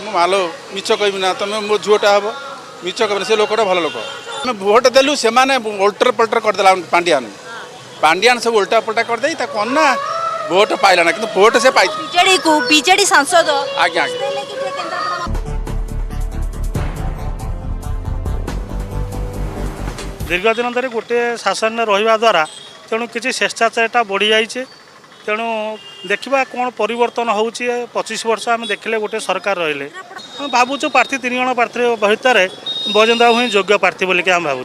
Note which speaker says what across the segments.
Speaker 1: ମୁଁ ମାଲୋ ମିଛ କହିବି ନା ତମେ ମୋ ଝୁଅଟା ହବ ମିଛ କହିବି ସେ ଲୋକଟା ଭଲ ଲୋକ ଆମେ ଭୋଟ ଦେଲୁ ସେମାନେ ଓଲ୍ଟର ପଲ୍ଟର କରିଦେଲା ପାଣ୍ଡିଆନ ସବୁ ଓଲ୍ଟା ପଲ୍ଟା କରିଦେଇ ତାକୁ କଣ ନା ଭୋଟ ପାଇଲା ନା କିନ୍ତୁ ଭୋଟ ସେ ପାଇଛି
Speaker 2: ବିଜେଡି ସାଂସଦ
Speaker 1: ଆଜ୍ଞା ଆଜ୍ଞା
Speaker 3: दीर्घ दिन धरी गोटे शासन रहा द्वारा तेणु किसी शिष्टाचारटा बढ़ी जाइए तेणु देखा कौन परिवर्तन हो 25 वर्ष आम देखले गोटे सरकार रहिले भावुँ प्रार्थी 3 जन प्रार्थी भितर बैजयंत बाबू ही योग्य प्रार्थी बोलिक आम भावुँ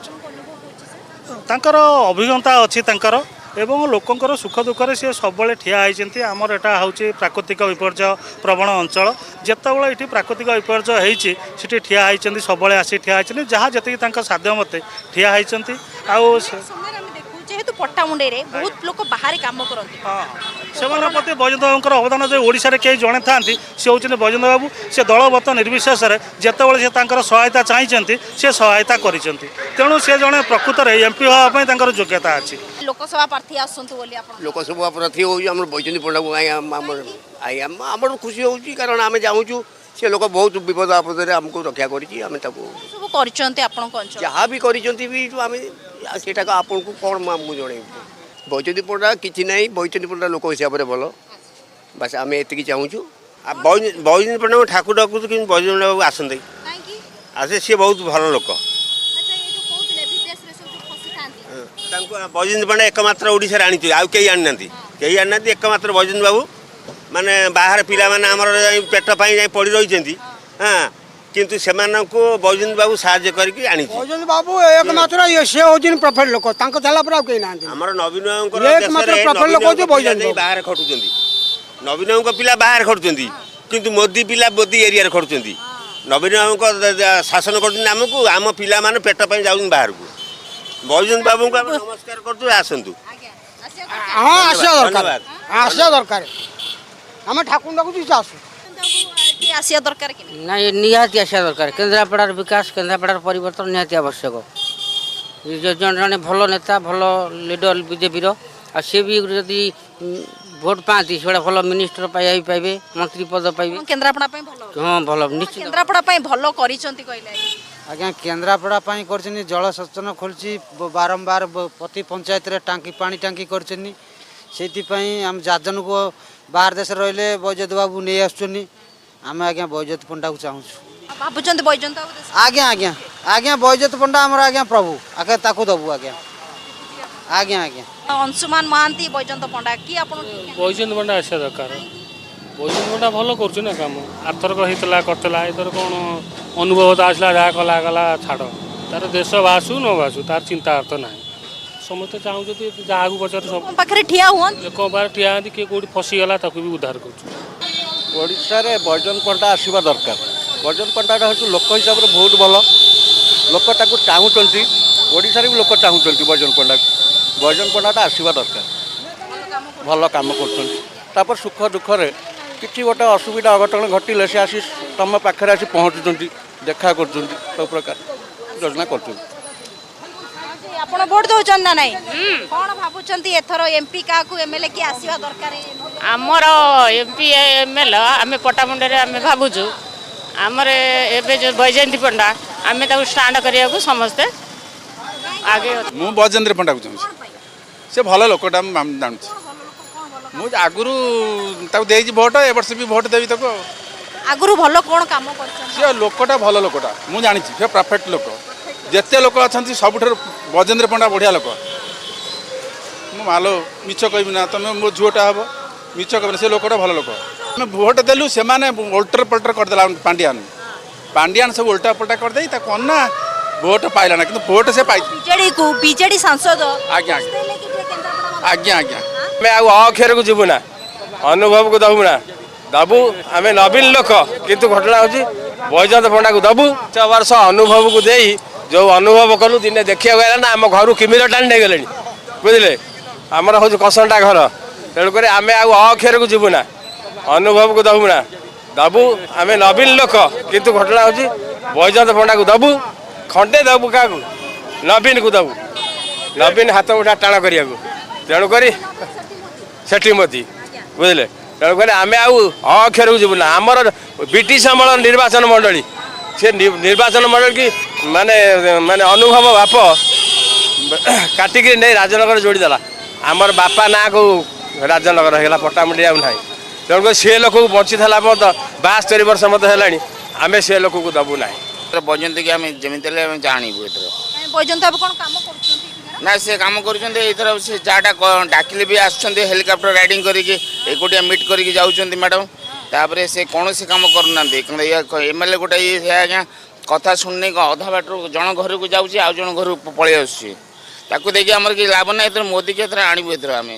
Speaker 3: तांकर अभिज्ञता अच्छी तांकर एवं लोकंर सुख दुखरे सी सब ठिया होती आमर एटा हूँ प्राकृतिक विपर्य प्रवण अंचल जितेबाला ये प्राकृतिक विपर्य होती ठिया होती सब आसी ठिया होती जहाँ जी साध्य मते ठिया होती
Speaker 2: जेहेतु पट्टामुंडे बहुत लोग बाहर काम करते
Speaker 3: से प्रति बैजयंत बाबूर अवदान जो ओडिशा रे कई जड़े था सी हूँ बैजयंत बाबू से दलबत निर्विशेष जितेबाला से सहायता चाहिए सी सहायता कर तेणु सी जड़े प्रकृत एमपी हाँपाई योग्यता अच्छी
Speaker 2: लोकसभा प्रार्थी आसतु
Speaker 4: लोकसभा प्रार्थी हूँ बैजयंत पंडा को आम खुशी हो कारण आम चाहूँ से लोक बहुत विपद आपद आमको रक्षा जहाँ भी करटा आपन को कौन आमको जन बैजयंत पंडा कि ना बैजयंत पंडा लोक हिसाब से भल बस आम ये चाहूँ बैजयंत पंडा ठाकुर डाकू कि बैजयंत बाबू आसते आसे सी बहुत भल लोक बैजयंत पंडा एकमात्र ओडिशा आनी आउ कई आनी ना कई आनी ना एकमात्र बैजयंत बाबू माने बाहर पिला माने हमर पेट पाई जाई पड़ी रही हाँ किंतु से बैजयंत बाबू साहाय्य करके आनी
Speaker 5: बैजयंत बाबू एकमात्र ये से होजिन प्रफेट लोक तांको झाला पर कई ना
Speaker 4: हमर नवीन एकमात्र प्रफेट लोक जो बैजयंत बाहर खटुचंदी नवीन को पिला बाहर खटुचंदी किंतु मोदी पिला मोदी एरिया रे खटुचंदी नवीन को शासन करछन हमको आम पिला माने पेट पाई जाउन बाहर को बैजयंत बाबू को नमस्कार करतु आसंतु
Speaker 5: हां आसिया दरकार आम ठाकुर डाकू आसू
Speaker 2: आसिया दरकार
Speaker 6: ना ये निहाती आसिया दरकार केन्द्रापड़ार विकास केन्द्रापड़ार परिवर्तन निहाती आवश्यक जन जन भल नेता भल लीडर बीजेपी सी भी जदि भोट पाती से भल मिनिस्टर पाइबे मंत्री पद पाइबे
Speaker 2: केन्द्रापड़ा
Speaker 6: हाँ भल निश्चित
Speaker 2: केन्द्रापड़ा भल कहले
Speaker 7: आज्ञा केन्द्रापड़ा कर जल सेचन खोली बारंबार प्रति पंचायत रे टांकी पानी टांकी कर आम जाजन को बाहर देश रहिले बैजयंत बाबू नहीं आसुनी आम आज्ञा बैजयंत पंडा को चाहूँ आज्ञा आज्ञा आज्ञा बैजयंत पंडा आमर आज्ञा प्रभु आगे ताकू दबू आज्ञा आज्ञा आज्ञा
Speaker 2: अंशुमान महांती बैजयंत पंडा कि
Speaker 3: बैजयंत पंडा आसा दरकार बैजयंत पंडा भल कर काम आरथरक होता करला एथर कौन अनुभव आसला जहाँ कला गला छाड़ तार देश भासु न भासु तार चिंता अर्थ ना समस्त चाहूँ जहाँ को पचार सब
Speaker 2: पाखे ठिया हुआ
Speaker 3: ठिया हाँ किए कौटी फसीगला भी उद्धार कर
Speaker 8: बैजयंत पंडा आसवा दरकार बैजयंत पंडा हूँ लोक हिसाब से बहुत भल लोक चाहूँगी ओडिशा भी लोक चाहूँगी बैजयंत पंडा आसवा दरकार भल कम कर सुख दुखरे किसी गोटे असुविधा अघटन घटिले से आसी तुम पाखे आसी पहुँचुंट देखा कर सब प्रकार योजना कर
Speaker 2: आपण वोट दौन ना नहीं कौन भावुंट एथर एमपी क्या एमएलए किए आसवा दरकार
Speaker 9: आमर एमपी एमएलए आम पट्टामुंडे आम भावुँ आमर एवं जो बैजयंत पंडा आम स्टाण्ड करने समस्ते आगे
Speaker 1: मु बैजयंत पंडा को चाहूँ से भल लोकटा जानूँ मुझे आगुरी भोट ए वर्ष भी भोट देवी तक
Speaker 2: आगुरी भल कौन काम
Speaker 1: कर लोकटा भल लोकटा मुझे जानी से परफेक्ट लोक जिते लोक अच्छा सब बैजयंत पंडा बढ़िया लोक मु मालो मिछ कहबी ना तुम मो झुआटा हम मिछ कहबी से लोकटा भल लोक आम भोट देलु से ओल्टर पल्टर करदेला पांडियान सब ओल्टा पल्टा करदे कौन ना भोट पाइला ना कि भोट से पाई
Speaker 2: बीजेडी सांसद
Speaker 1: आज्ञा आज्ञा आज्ञा
Speaker 10: आम आउ अक्षर को जीवु ना अनुभव को दबू ना दबू आम नवीन लोक किंतु घटना हूँ बैजयंत पंडा को दबू 5 वर्ष अनुभव को दे जो अनुभव कलु दिने देखा गला ना आम घर किमिर टाणी नहीं गले बुझे आमर हूँ कसंटा घर तेणुक आम आउ अक्षर को जीवु ना अनुभव को दबू ना दबू आम नवीन लोक किंतु घटना हूँ बैजयंत पंडा को दबू खंडे दबू क्या नवीन को दबू नवीन हाथ मुठा टाण करने तेणुक सेठी मोदी बुझे ତେଣୁକରି ଆମେ ଆଉ ଅକ୍ଷରକୁ ଯିବୁ ନା। ଆମର ବ୍ରିଟିଶ ଅମଳ ନିର୍ବାଚନ ମଣ୍ଡଳୀ ସେ ନିର୍ବାଚନ ମଣ୍ଡଳୀ କି ମାନେ ମାନେ ଅନୁଭବ ବାପ କାଟିକିରି ନେଇ ରାଜନଗର ଯୋଡ଼ିଦେଲା। ଆମର ବାପା ନାଁକୁ ରାଜନଗର ହେଇଗଲା, ପଟ୍ଟାମୁଣ୍ଡି ଆଉ ନାହିଁ। ତେଣୁକରି ସେ ଲୋକକୁ ବଞ୍ଚିଥିଲା ପର୍ଯ୍ୟନ୍ତ 72 ବର୍ଷ ମୋତେ ହେଲାଣି, ଆମେ ସେ ଲୋକକୁ ଦେବୁ ନାହିଁ।
Speaker 11: ବୈଜୟନ୍ତୀ ଆମେ ଯେମିତି ହେଲେ ଆମେ ଜାଣିବୁ ଏଥର।
Speaker 2: ବୈଜୟନ୍ତ ବାବୁ କ'ଣ କାମ କରୁଛନ୍ତି?
Speaker 11: ନା ସେ କାମ କରୁଛନ୍ତି ଏଇଥର, ସେ ଯାହାଟା ଡାକିଲେ ବି ଆସୁଛନ୍ତି ହେଲିକପ୍ଟର ରାଇଡିଂ କରିକି ଏକୁଟିଆ ମିଟ୍ କରିକି ଯାଉଛନ୍ତି ମ୍ୟାଡ଼ାମ୍। ତାପରେ ସେ କୌଣସି କାମ କରୁନାହାନ୍ତି। ଏମ୍ଏଲ୍ଏ ଗୋଟେ ଇଏ ଆଜ୍ଞା କଥା ଶୁଣିନି ଅଧା ବାଟରୁ ଜଣ ଘରକୁ ଯାଉଛି ଆଉ ଜଣ ଘରକୁ ପଳେଇ ଆସୁଛି। ତାକୁ ଦେଇକି ଆମର କିଛି ଲାଭ ନାହିଁ। ଏଥର ମୋଦିକି ଏଥର ଆଣିବୁ ଏଥର ଆମେ।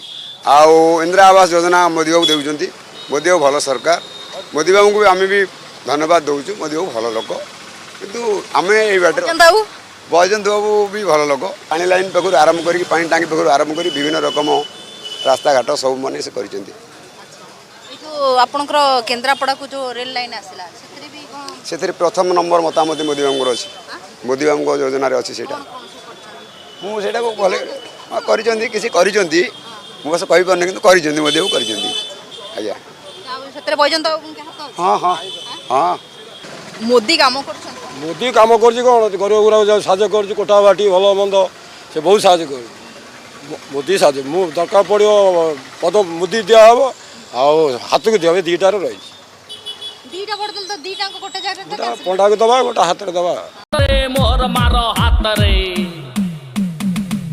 Speaker 12: ଆଉ ଇନ୍ଦିରା ଆବାସ ଯୋଜନା ମୋଦି ବାବୁ ଦେଉଛନ୍ତି। ମୋଦି ବାବୁ ଭଲ ସରକାର। ମୋଦି ବାବୁଙ୍କୁ ବି ଆମେ ବି ଧନ୍ୟବାଦ ଦେଉଛୁ। ମୋଦି ବାବୁ ଭଲ ଲୋକ, କିନ୍ତୁ ଆମେ ଏଇ ବାଟରେ ବୈଜୟନ୍ତ ବାବୁ ବି ଭଲ ଲୋକ। ପାଣି ଲାଇନ୍ ପାଖରୁ ଆରମ୍ଭ କରିକି ପାଣି ଟାଙ୍କି ପାଖରୁ ଆରମ୍ଭ କରି ବିଭିନ୍ନ ରକମ ରାସ୍ତାଘାଟ ସବୁ ମାନେ ସେ କରିଛନ୍ତି।
Speaker 2: ଆପଣଙ୍କର କେନ୍ଦ୍ରାପଡ଼ାକୁ ଯେଉଁ ରେଲ ଲାଇନ୍ ଆସିଲା
Speaker 12: ସେଥିରେ ପ୍ରଥମ ନମ୍ବର ମତାମତ ମୋଦି ବାବୁଙ୍କର ଅଛି। ମୋଦି ବାବୁଙ୍କ ଯୋଜନାରେ ଅଛି ସେଇଟା। ମୁଁ ସେଇଟାକୁ ଭଲ କରିଛନ୍ତି, କିଛି କରିଛନ୍ତି, ମୁଁ ବସ କହିପାରୁନି, କିନ୍ତୁ କରିଛନ୍ତି, ମୋଦି ବାବୁ କରିଛନ୍ତି। ଆଜ୍ଞା
Speaker 2: ସେଥିରେ ବୈଜୟନ୍ତ
Speaker 12: ହଁ ହଁ ହଁ
Speaker 2: ମୋଦି କାମ କରୁଛନ୍ତି।
Speaker 8: ମୋଦି କାମ କରୁଛି କ'ଣ, ଗରିବ ଗୁଡ଼ାକ ସାହାଯ୍ୟ କରୁଛି, କୋଠା ବାଟି ଭଲ ମନ୍ଦ ସେ ବହୁତ ସାହାଯ୍ୟ କରୁଛି। ମୋଦି ସାହାଯ୍ୟ ମୁଁ ଦରକାର ପଡ଼ିବ ପଦ ମୋଦି ଦିଆହେବ ଆଉ ହାତକୁ ଦିଆହେବ, ଦୁଇଟାରେ ରହିଛି। ପଣ୍ଡାକୁ ଦେବା, ଗୋଟେ ହାତରେ ଦେବା।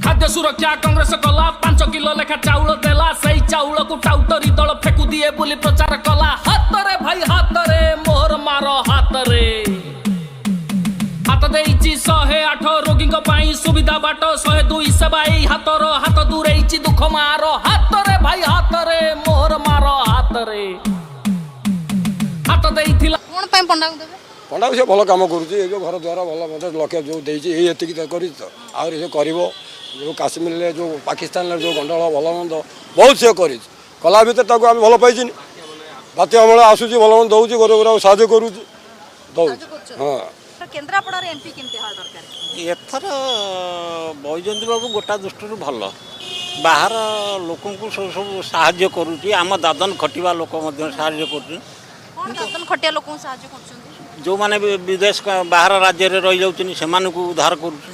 Speaker 13: ଖାଦ୍ୟ ସୁରକ୍ଷା କଂଗ୍ରେସ କଲା, 5 କିଲୋ ଲେଖା ଚାଉଳ ଦେଲା, ସେଇ ଚାଉଳକୁ ଟାଉଟରୀ ଦଳ ଫେକୁ ଦିଏ ବୋଲି ପ୍ରଚାର କଲା। ହାତରେ ଭାଇ ହାତରେ, ମୋହର ମାର ହାତରେ। ହାତ ଦେଇଛି 108 ରୋଗୀଙ୍କ ପାଇଁ ସୁବିଧା ବାଟ, 102 ସେବା ଏଇ ହାତର, ହାତ ଦୂରେଇଛି ଦୁଃଖ ମାର। ହାତରେ ଭାଇ ହାତରେ, ମୋହର ମାର ହାତରେ। ହାତ ଦେଇଥିଲା
Speaker 2: କ'ଣ ପାଇଁ ପଣ୍ଡାକୁ ଦେବେ?
Speaker 8: ପଣ୍ଡାକୁ ସେ ଭଲ କାମ କରୁଛି। ଏ ଯେଉଁ ଘର ଦ୍ୱାର ଭଲ ମତେ ଲକ୍ଷ୍ୟ ଯେଉଁ ଦେଇଛି, ଏଇ ଏତିକି କରିଛି ତ, ଆହୁରି ସେ କରିବ। ଯେଉଁ କାଶ୍ମୀରରେ ଯେଉଁ ପାକିସ୍ତାନରେ ଯେଉଁ ଗଣ୍ଡଗୋଳ ଭଲ ମନ୍ଦ ବହୁତ ସେ କରିଛି। କଲା ଭିତରେ ତାକୁ ଆମେ ଭଲ ପାଇଛିନି। ବାତ୍ୟା ଅମଳ ଆସୁଛି, ଭଲ ମନ୍ଦ ଦେଉଛି, ଗରିବ ଗୁଡ଼ାକୁ ସାହାଯ୍ୟ କରୁଛି, ଦେଉଛି। ହଁ
Speaker 2: କେନ୍ଦ୍ରାପଡ଼ାରେ ଏମ୍ପି କେମିତି ହେବା ଦରକାର?
Speaker 14: ଏଥର ବୈଜୟନ୍ତୀ ବାବୁ ଗୋଟା ଦୃଷ୍ଟିରୁ ଭଲ, ବାହାର ଲୋକଙ୍କୁ ସବୁ ସାହାଯ୍ୟ କରୁଛି। ଆମ ଦାଦନ ଖଟିବା ଲୋକ ମଧ୍ୟ ସାହାଯ୍ୟ କରୁଛି।
Speaker 2: ଦାଦନ ଖଟିଆ ଲୋକଙ୍କୁ ସାହାଯ୍ୟ କରୁଛନ୍ତି?
Speaker 14: ଯେଉଁମାନେ ବିଦେଶ ବାହାର ରାଜ୍ୟରେ ରହିଯାଉଛନ୍ତି ସେମାନଙ୍କୁ ଉଦ୍ଧାର କରୁଛି।